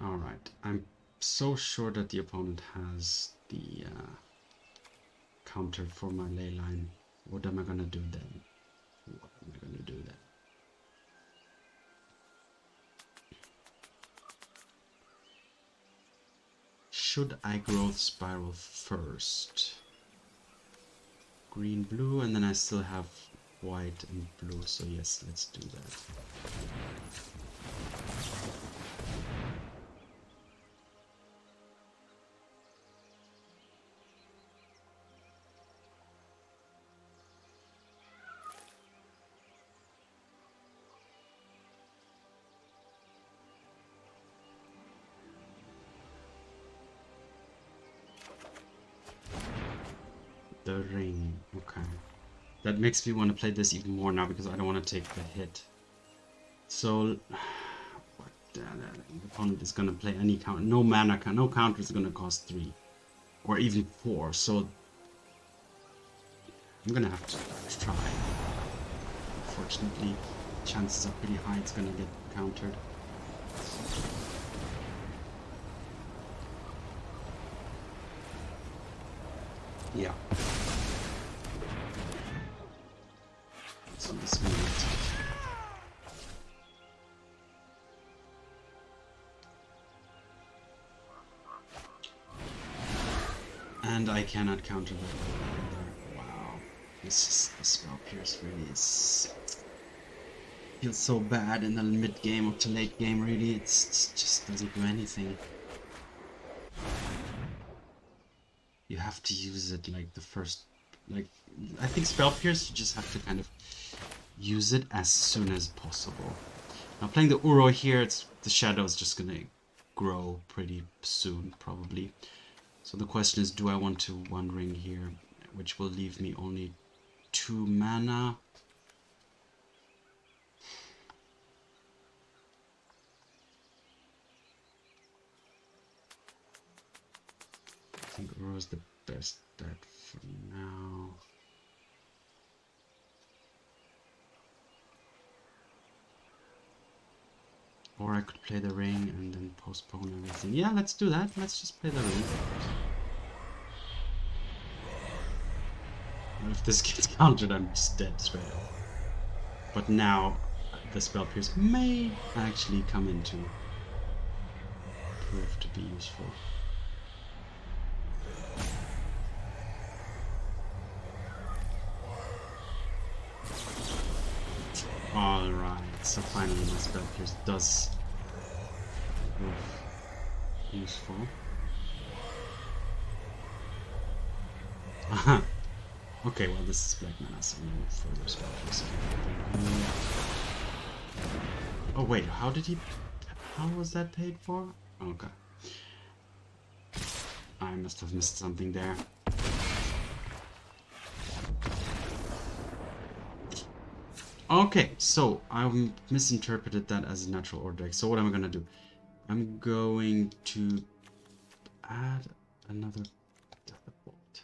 Alright, I'm so sure that the opponent has the counter for my Leyline. What am I gonna do then? What am I gonna do then? Should I Growth Spiral first? Green, blue, and then I still have white and blue, so yes, let's do that. The ring, okay. That makes me want to play this even more now because I don't want to take the hit. So, the opponent is going to play any counter. No mana, no counter is going to cost 3 or even 4. So, I'm going to have to try. Unfortunately, chances are pretty high it's going to get countered. Yeah. So this minute. And I cannot counter that either. Wow. This spell pierce really is... feels so bad in the mid game or to late game, really. It just doesn't do anything. You have to use it like the first... like, I think spell pierce, you just have to kind of use it as soon as possible. Now playing the Uro here, the shadow is just gonna grow pretty soon, probably. So the question is, do I want to One Ring here, which will leave me only 2 mana? I think Uro is the best bet for now. Or I could play the ring and then postpone everything. Yeah, let's do that. Let's just play the ring. If this gets countered, I'm just dead straight up. But now, the spell pierce may actually come into prove to be useful. Alright, so finally my spell pierce does prove useful. Aha! Okay, well this is black mana, so no further spell pierce can happen. Oh wait, how was that paid for? Okay. I must have missed something there. Okay, so I misinterpreted that as a natural order deck. So what am I gonna do? I'm going to add another Deatherbolt.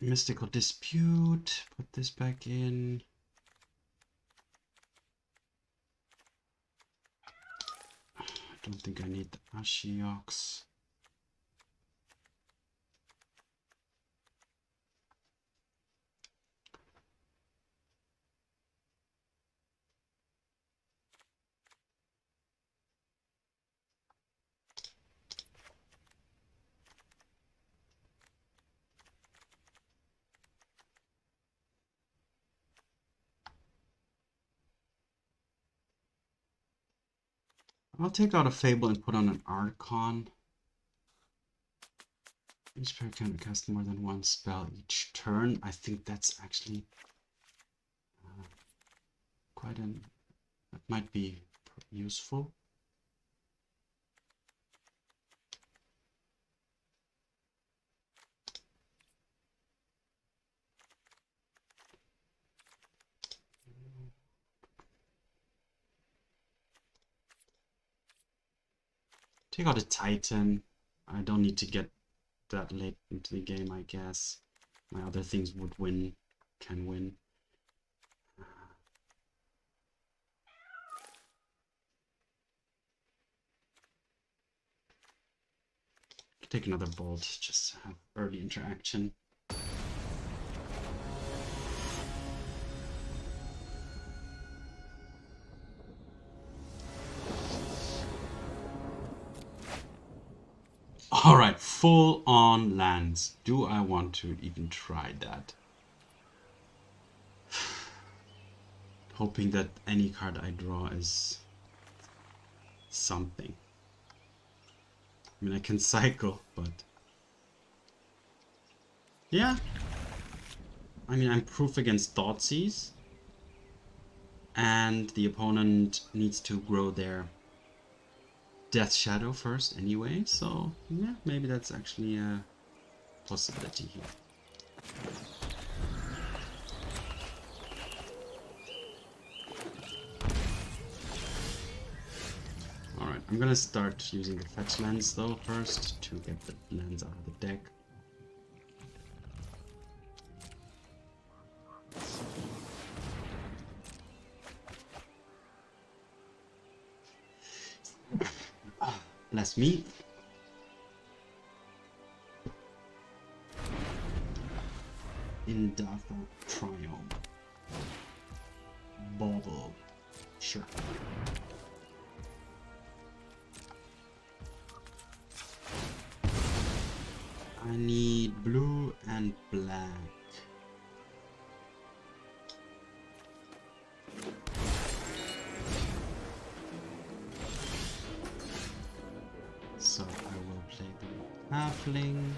Mystical Dispute. Put this back in. I don't think I need the Ashiox. I'll take out a Fable and put on an Archon. Each player can cast more than one spell each turn. I think that's actually that might be useful. Take out a Titan. I don't need to get that late into the game, I guess. My other things would win, can win. Take another bolt, just to have early interaction. Alright, full on lands. Do I want to even try that? Hoping that any card I draw is something. I mean, I can cycle, but... yeah. I mean, I'm proof against Thoughtseize. And the opponent needs to grow their Death Shadow first anyway, so yeah, maybe that's actually a possibility here. Alright, I'm gonna start using the fetch lands though first to get the lands out of the deck. Bless me. Indatha Triome. Bauble. Sure. I need blue and black. So I will play the Halfling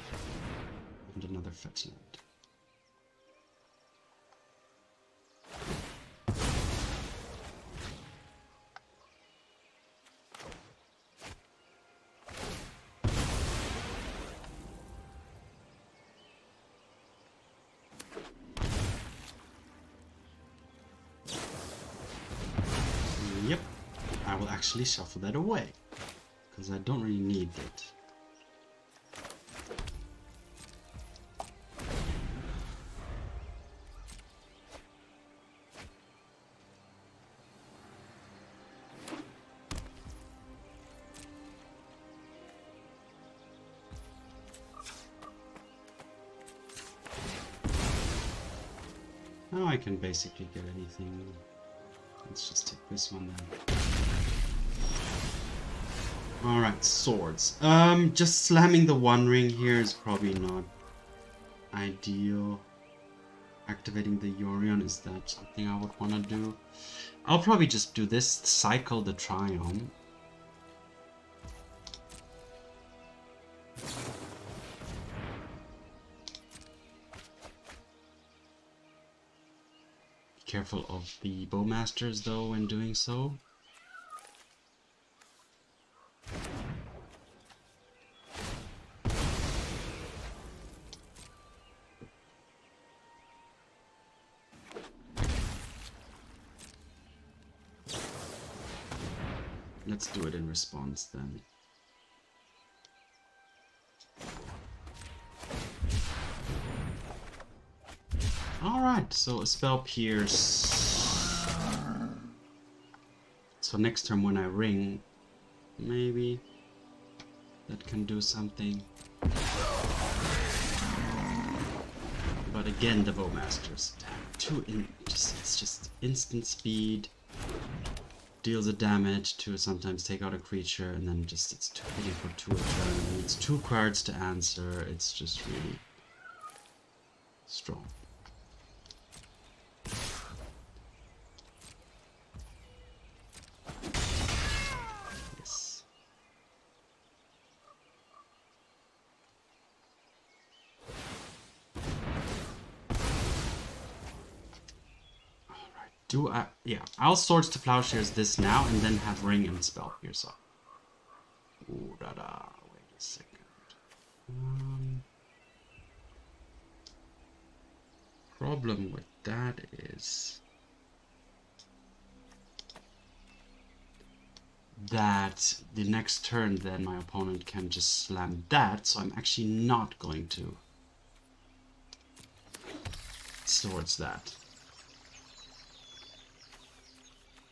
and another Fetchland. Yep, I will actually shuffle that away, because I don't really need it. Now I can basically get anything. Let's just take this one then. Alright, swords. Just slamming the One Ring here is probably not ideal. Activating the Yorion, is that something I would want to do? I'll probably just do this, cycle the Triome. Careful of the Bowmasters though when doing so. Let's do it in response then. Alright, so a spell pierce. So next turn when I ring, maybe that can do something. But again, the Bowmasters. Damn, it's just instant speed. Deals a damage to sometimes take out a creature, and then just it's too hitting for 2 a turn. It's 2 cards to answer. It's just really strong. Yes. Alright, yeah, I'll Swords to Plowshares this now and then have Ring and Spell Pierce up. Ooh, wait a second. Problem with that is that the next turn then my opponent can just slam that, so I'm actually not going to Swords that.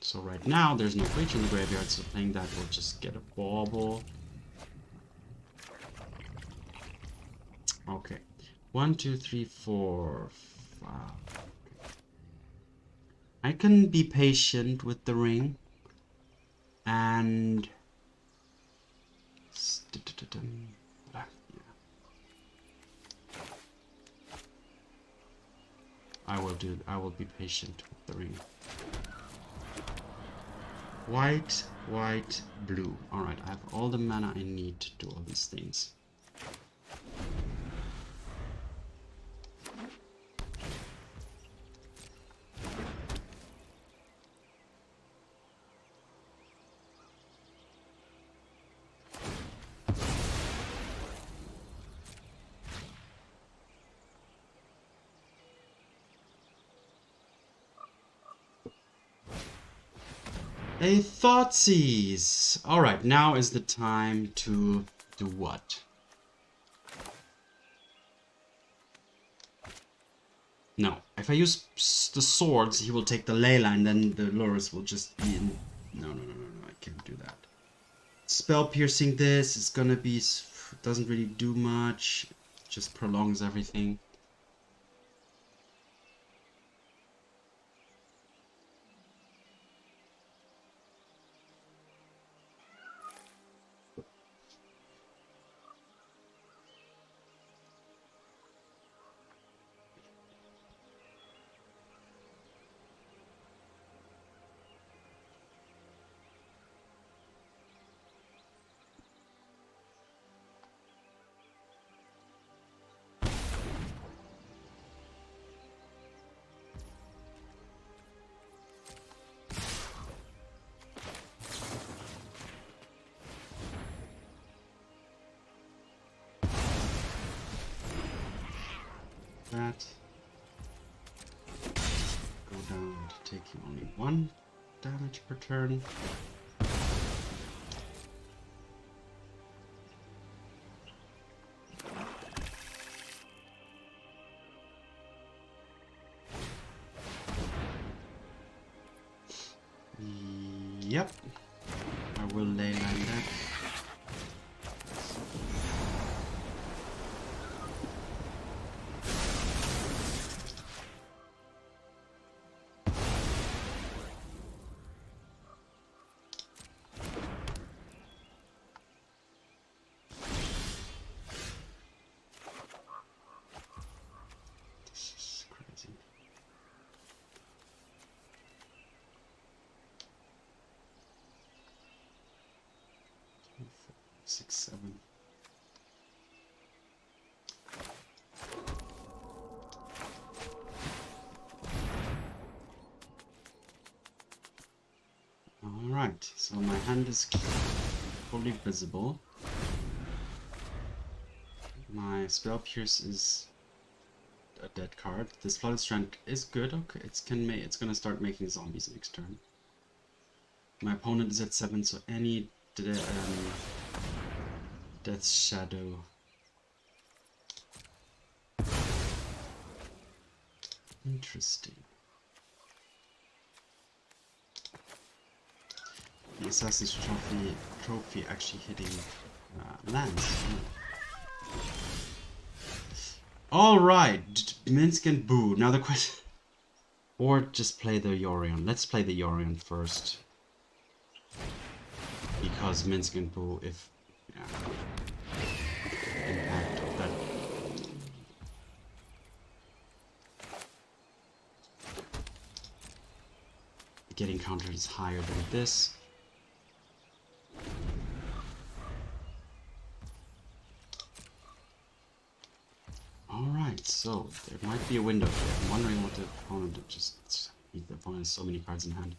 So right now there's no creature in the graveyard, so playing that will just get a bauble. Okay. 1, 2, 3, 4, 5. I can be patient with the ring. And I will be patient with the ring. White, white, blue. Alright, I have all the mana I need to do all these things. A Thoughtseize! Alright, now is the time to do what? No, if I use the swords, he will take the Leyline, then the Lurus will just be in... No, I can't do that. It's spell piercing this is gonna be, doesn't really do much, just prolongs everything. That. Go down to taking only 1 damage per turn. Yep. I will leyline that. This is crazy. 6, 7. Alright, so my hand is fully visible. My spell pierce is a dead card. This Flooded Strand is good. Okay, it's gonna start making zombies next turn. My opponent is at 7, so any Death Shadow. Interesting. The Assassin's Trophy actually hitting lands. Alright, Minsc and Boo. Now the question... Or just play the Yorion. Let's play the Yorion first. Because Minsc and Boo, if... Yeah, impact of that... Getting countered is higher than this. Alright, so there might be a window here. I'm wondering what the opponent just... The opponent has so many cards in hand.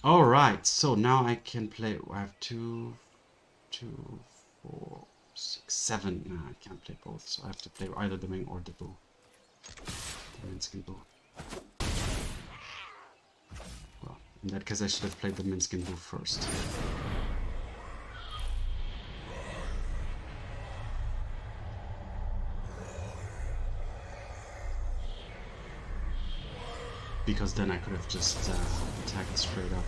Alright, so now I can play... I have 2, 4, 6, 7. No, I can't play both, so I have to play either the wing or the bow. The Minsc and Boo. Well, in that case I should have played the Minsc and Boo first. Because then I could have just attacked straight up.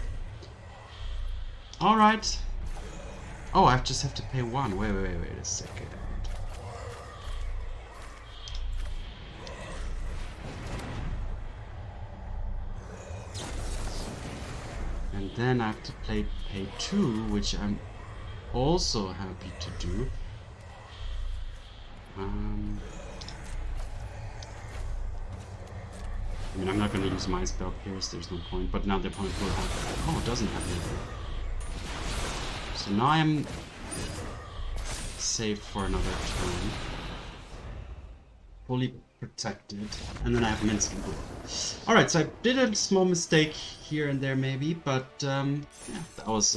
Alright. Oh, I just have to pay 1. Wait a second. And then I have to pay 2, which I'm also happy to do. I mean, I'm not going to use my spell pierce, there's no point, but now the opponent will have... Oh, it doesn't have anything. So now I'm safe for another turn. Fully protected. And then I have Minsc and Boo. Alright, so I did a small mistake here and there maybe, but yeah, that was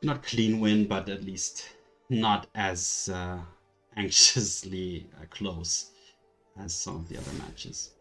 not clean win, but at least not as anxiously close as some of the other matches.